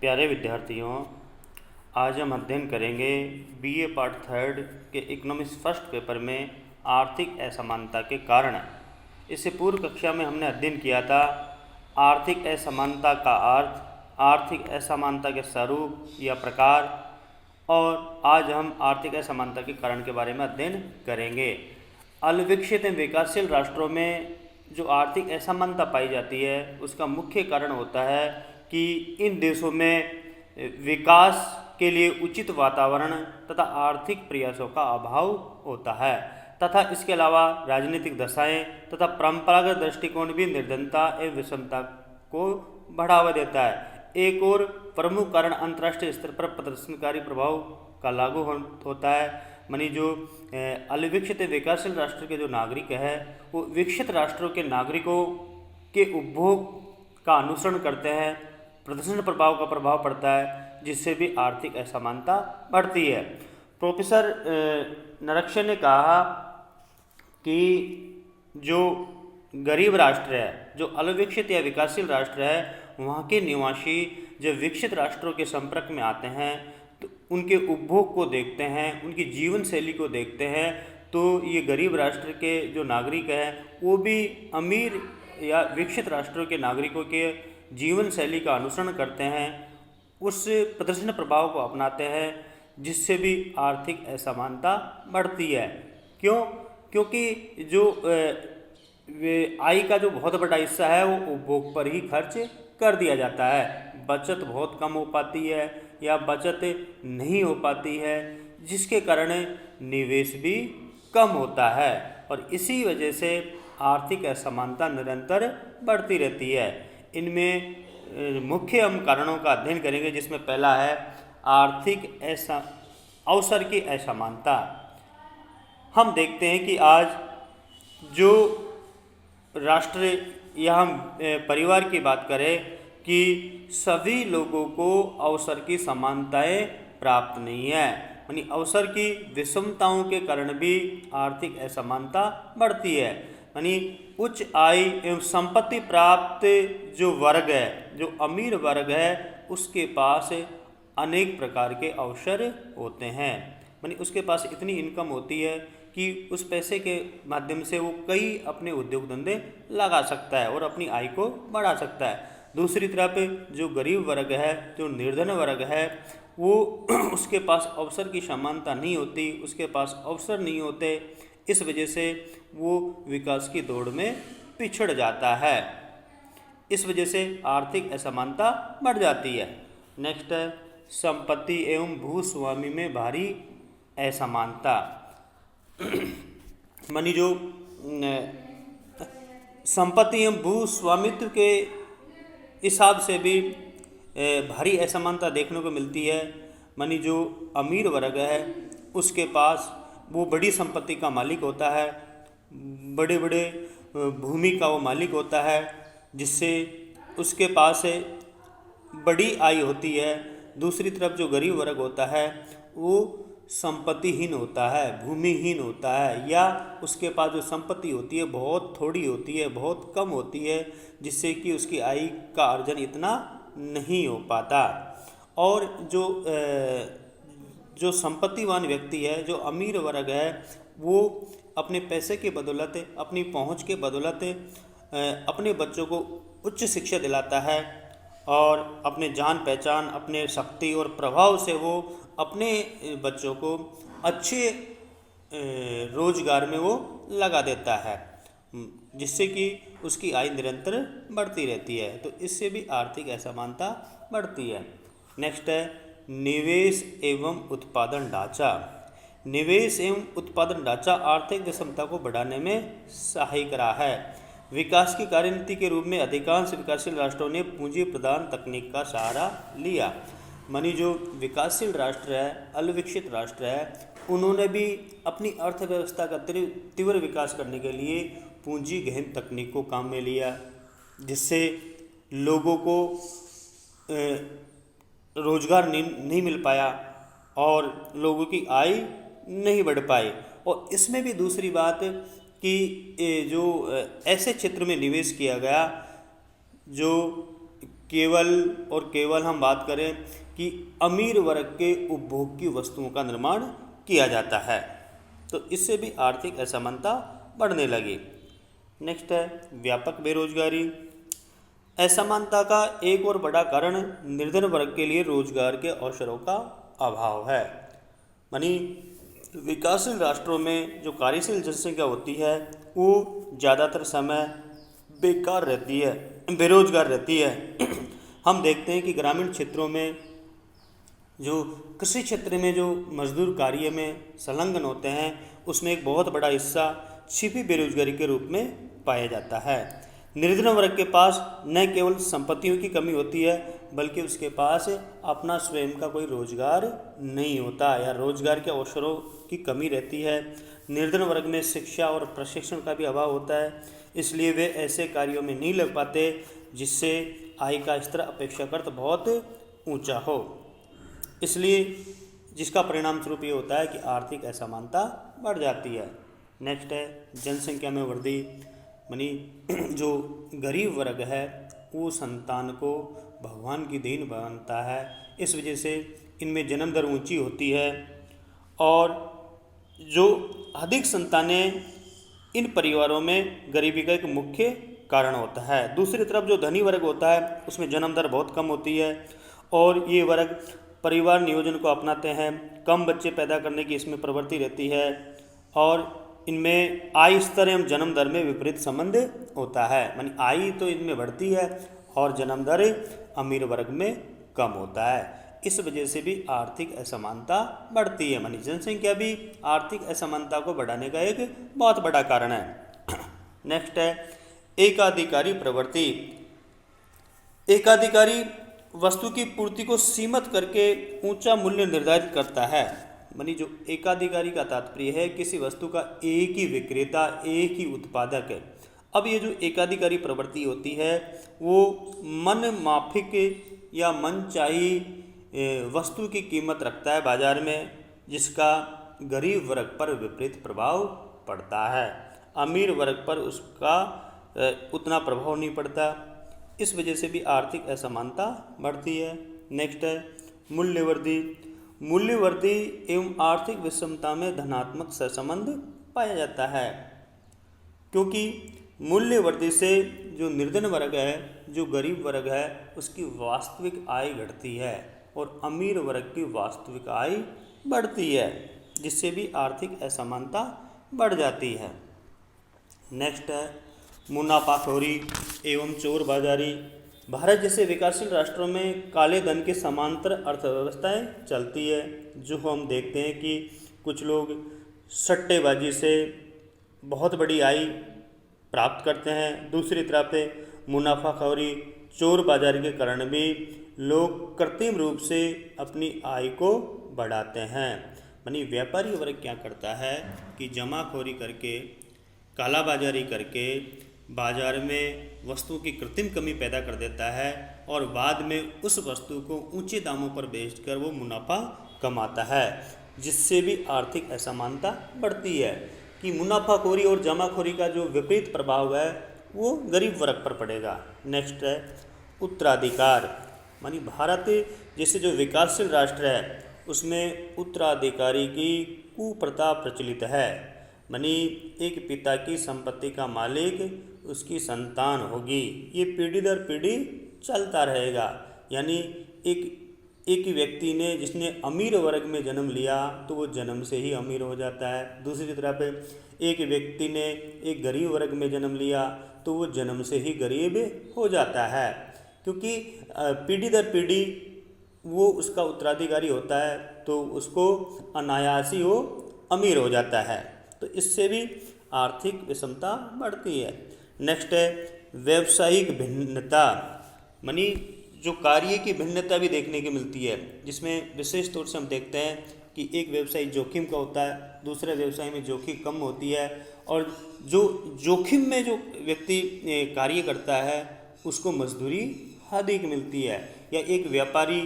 प्यारे विद्यार्थियों, आज हम अध्ययन करेंगे बीए पार्ट थर्ड के इकोनॉमिक्स फर्स्ट पेपर में आर्थिक असमानता के कारण। इससे पूर्व कक्षा में हमने अध्ययन किया था आर्थिक असमानता का अर्थ, आर्थिक असमानता के स्वरूप या प्रकार, और आज हम आर्थिक असमानता के कारण के बारे में अध्ययन करेंगे। अल्पविकसित एवं विकासशील राष्ट्रों में जो आर्थिक असमानता पाई जाती है उसका मुख्य कारण होता है कि इन देशों में विकास के लिए उचित वातावरण तथा आर्थिक प्रयासों का अभाव होता है तथा इसके अलावा राजनीतिक दशाएं तथा परंपरागत दृष्टिकोण भी निर्धनता एवं विषमता को बढ़ावा देता है। एक और प्रमुख कारण अंतर्राष्ट्रीय स्तर पर प्रदर्शनकारी प्रभाव का लागू होता है। मानी जो अल्पविकसित विकासशील राष्ट्र के जो नागरिक है वो विकसित राष्ट्रों के नागरिकों के उपभोग का अनुसरण करते हैं, प्रदर्शन प्रभाव का प्रभाव पड़ता है, जिससे भी आर्थिक असमानता बढ़ती है। प्रोफेसर नरक्षे ने कहा कि जो गरीब राष्ट्र है, जो अल्पविकसित या विकासशील राष्ट्र है, वहाँ के निवासी जब विकसित राष्ट्रों के संपर्क में आते हैं तो उनके उपभोग को देखते हैं, उनकी जीवन शैली को देखते हैं, तो ये गरीब राष्ट्र के जो नागरिक हैं वो भी अमीर या विकसित राष्ट्रों के नागरिकों के जीवन शैली का अनुसरण करते हैं, उस प्रदर्शन प्रभाव को अपनाते हैं, जिससे भी आर्थिक असमानता बढ़ती है। क्यों? क्योंकि जो आय का जो बहुत बड़ा हिस्सा है वो उपभोग पर ही खर्च कर दिया जाता है। बचत बहुत कम हो पाती है या बचत नहीं हो पाती है, जिसके कारण निवेश भी कम होता है और इसी वजह से आर्थिक असमानता निरंतर बढ़ती रहती है। इनमें मुख्य हम कारणों का अध्ययन करेंगे, जिसमें पहला है आर्थिक अवसर की असमानता। हम देखते हैं कि आज जो राष्ट्र या हम परिवार की बात करें कि सभी लोगों को अवसर की समानताएं प्राप्त नहीं है, यानी अवसर की विषमताओं के कारण भी आर्थिक असमानता बढ़ती है। यानी उच्च आय एवं संपत्ति प्राप्त जो वर्ग है, जो अमीर वर्ग है, उसके पास अनेक प्रकार के अवसर होते हैं। यानी उसके पास इतनी इनकम होती है कि उस पैसे के माध्यम से वो कई अपने उद्योग धंधे लगा सकता है और अपनी आय को बढ़ा सकता है। दूसरी तरफ जो गरीब वर्ग है, जो निर्धन वर्ग है, वो उसके पास अवसर की समानता नहीं होती, उसके पास अवसर नहीं होते, इस वजह से वो विकास की दौड़ में पिछड़ जाता है। इस वजह से आर्थिक असमानता बढ़ जाती है। नेक्स्ट है संपत्ति एवं भूस्वामी में भारी असमानता। मानी जो संपत्ति एवं भूस्वामित्व के हिसाब से भी भारी असमानता देखने को मिलती है। मानी जो अमीर वर्ग है उसके पास वो बड़ी संपत्ति का मालिक होता है, बड़े बड़े भूमि का वो मालिक होता है, जिससे उसके पास बड़ी आय होती है। दूसरी तरफ जो गरीब वर्ग होता है वो संपत्तिहीन होता है, भूमिहीन होता है, या उसके पास जो संपत्ति होती है बहुत थोड़ी होती है, बहुत कम होती है, जिससे कि उसकी आय का अर्जन इतना नहीं हो पाता। और जो संपत्तिवान व्यक्ति है, जो अमीर वर्ग है, वो अपने पैसे के बदौलत, अपनी पहुंच के बदौलत अपने बच्चों को उच्च शिक्षा दिलाता है और अपने जान पहचान, अपने शक्ति और प्रभाव से वो अपने बच्चों को अच्छे रोजगार में वो लगा देता है, जिससे कि उसकी आय निरंतर बढ़ती रहती है। तो इससे भी आर्थिक असमानता बढ़ती है। नेक्स्ट है निवेश एवं उत्पादन ढांचा। निवेश एवं उत्पादन ढांचा आर्थिक विषमता को बढ़ाने में सहायक रहा है। विकास की कार्यनीति के रूप में अधिकांश विकासशील राष्ट्रों ने पूंजी प्रदान तकनीक का सहारा लिया। मानी जो विकासशील राष्ट्र है, अल्पविकसित राष्ट्र है, उन्होंने भी अपनी अर्थव्यवस्था का तीव्र विकास करने के लिए पूंजी गहन तकनीक को काम में लिया, जिससे लोगों को रोजगार नहीं मिल पाया और लोगों की आय नहीं बढ़ पाई। और इसमें भी दूसरी बात कि जो ऐसे क्षेत्र में निवेश किया गया जो केवल और केवल हम बात करें कि अमीर वर्ग के उपभोग की वस्तुओं का निर्माण किया जाता है, तो इससे भी आर्थिक असमानता बढ़ने लगी। नेक्स्ट है व्यापक बेरोजगारी। असमानता का एक और बड़ा कारण निर्धन वर्ग के लिए रोजगार के अवसरों का अभाव है। यानी विकासशील राष्ट्रों में जो कार्यशील जनसंख्या होती है वो ज़्यादातर समय बेकार रहती है, बेरोजगार रहती है। हम देखते हैं कि ग्रामीण क्षेत्रों में जो कृषि क्षेत्र में जो मजदूर कार्य में संलग्न होते हैं उसमें एक बहुत बड़ा हिस्सा छिपी बेरोजगारी के रूप में पाया जाता है। निर्धन वर्ग के पास न केवल संपत्तियों की कमी होती है बल्कि उसके पास अपना स्वयं का कोई रोजगार नहीं होता या रोजगार के अवसरों की कमी रहती है। निर्धन वर्ग में शिक्षा और प्रशिक्षण का भी अभाव होता है, इसलिए वे ऐसे कार्यों में नहीं लग पाते जिससे आय का स्तर अपेक्षाकृत बहुत ऊंचा हो। इसलिए जिसका परिणाम स्वरूप ये होता है कि आर्थिक असमानता बढ़ जाती है। नेक्स्ट है जनसंख्या में वृद्धि। यानी जो गरीब वर्ग है वो संतान को भगवान की देन मानता है, इस वजह से इनमें जन्म दर ऊंची होती है और जो अधिक संतानें इन परिवारों में गरीबी का एक मुख्य कारण होता है। दूसरी तरफ जो धनी वर्ग होता है उसमें जन्म दर बहुत कम होती है और ये वर्ग परिवार नियोजन को अपनाते हैं, कम बच्चे पैदा करने की इसमें प्रवृत्ति रहती है और इनमें आय स्तर एवं जन्म दर में विपरीत संबंध होता है। यानी आय तो इनमें बढ़ती है और जन्म दर अमीर वर्ग में कम होता है, इस वजह से भी आर्थिक असमानता बढ़ती है। यानी जनसंख्या भी आर्थिक असमानता को बढ़ाने का एक बहुत बड़ा कारण है। नेक्स्ट है एकाधिकारी प्रवृत्ति। एकाधिकारी वस्तु की पूर्ति को सीमित करके ऊंचा मूल्य निर्धारित करता है। यानी जो एकाधिकारी का तात्पर्य है किसी वस्तु का एक ही विक्रेता, एक ही उत्पादक है। अब ये जो एकाधिकारी प्रवृत्ति होती है वो मन माफिक या मनचाही वस्तु की कीमत रखता है बाजार में, जिसका गरीब वर्ग पर विपरीत प्रभाव पड़ता है, अमीर वर्ग पर उसका उतना प्रभाव नहीं पड़ता। इस वजह से भी आर्थिक असमानता बढ़ती है। नेक्स्ट है मूल्यवृद्धि। मूल्यवृद्धि एवं आर्थिक विषमता में धनात्मक सहसंबंध पाया जाता है, क्योंकि मूल्यवृद्धि से जो निर्धन वर्ग है, जो गरीब वर्ग है, उसकी वास्तविक आय घटती है और अमीर वर्ग की वास्तविक आय बढ़ती है, जिससे भी आर्थिक असमानता बढ़ जाती है। नेक्स्ट है मुनाफाखोरी एवं चोर बाजारी। भारत जैसे विकासशील राष्ट्रों में काले धन के समांतर अर्थव्यवस्थाएं चलती है, जो हम देखते हैं कि कुछ लोग सट्टेबाजी से बहुत बड़ी आय प्राप्त करते हैं। दूसरी तरफ मुनाफाखोरी चोर बाजारी के कारण भी लोग कृत्रिम रूप से अपनी आय को बढ़ाते हैं। यानी व्यापारी वर्ग क्या करता है कि जमाखोरी करके, कालाबाजारी करके बाजार में वस्तुओं की कृत्रिम कमी पैदा कर देता है और बाद में उस वस्तु को ऊंचे दामों पर बेचकर वो मुनाफा कमाता है, जिससे भी आर्थिक असमानता बढ़ती है कि मुनाफाखोरी और जमाखोरी का जो विपरीत प्रभाव है वो गरीब वर्ग पर पड़ेगा। नेक्स्ट है उत्तराधिकार। मानी भारत जैसे जो विकासशील राष्ट्र है उसमें उत्तराधिकारी की कुप्रथा प्रचलित है। मानी एक पिता की संपत्ति का मालिक उसकी संतान होगी, ये पीढ़ी दर पीढ़ी चलता रहेगा। यानी एक व्यक्ति ने जिसने अमीर वर्ग में जन्म लिया तो वो जन्म से ही अमीर हो जाता है। दूसरी तरफ एक व्यक्ति ने एक गरीब वर्ग में जन्म लिया तो वो जन्म से ही गरीब हो जाता है, क्योंकि पीढ़ी दर पीढ़ी वो उसका उत्तराधिकारी होता है तो उसको अनायास ही वो अमीर हो जाता है, तो इससे भी आर्थिक विषमता बढ़ती है। नेक्स्ट है व्यावसायिक भिन्नता। मानी जो कार्य की भिन्नता भी देखने की मिलती है, जिसमें विशेष तौर से हम देखते हैं कि एक व्यवसाय जोखिम का होता है, दूसरे व्यवसाय में जोखिम कम होती है, और जो जोखिम में जो व्यक्ति कार्य करता है उसको मजदूरी अधिक मिलती है, या एक व्यापारी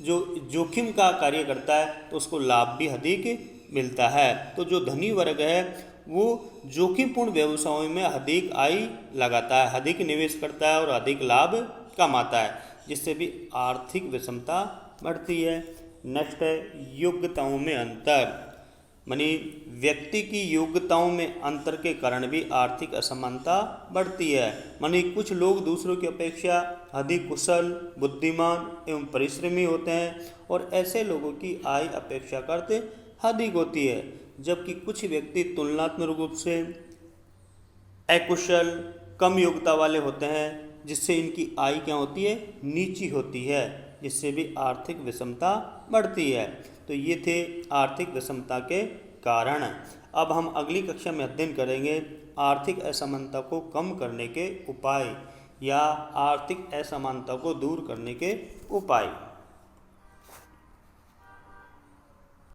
जो जोखिम का कार्य करता है तो उसको लाभ भी अधिक मिलता है। तो जो धनी वर्ग है वो जोखिमपूर्ण व्यवसायों में अधिक आय लगाता है, अधिक निवेश करता है और अधिक लाभ कमाता है, जिससे भी आर्थिक विषमता बढ़ती है। नेक्स्ट है योग्यताओं में अंतर, मानी व्यक्ति की योग्यताओं में अंतर के कारण भी आर्थिक असमानता बढ़ती है। मानी कुछ लोग दूसरों की अपेक्षा अधिक कुशल, बुद्धिमान एवं परिश्रमी होते हैं और ऐसे लोगों की आय अपेक्षाकृत अधिक होती है, जबकि कुछ व्यक्ति तुलनात्मक रूप से अकुशल, कम योग्यता वाले होते हैं, जिससे इनकी आय क्या होती है, नीची होती है, जिससे भी आर्थिक विषमता बढ़ती है। तो ये थे आर्थिक विषमता के कारण। अब हम अगली कक्षा में अध्ययन करेंगे आर्थिक असमानता को कम करने के उपाय या आर्थिक असमानता को दूर करने के उपाय।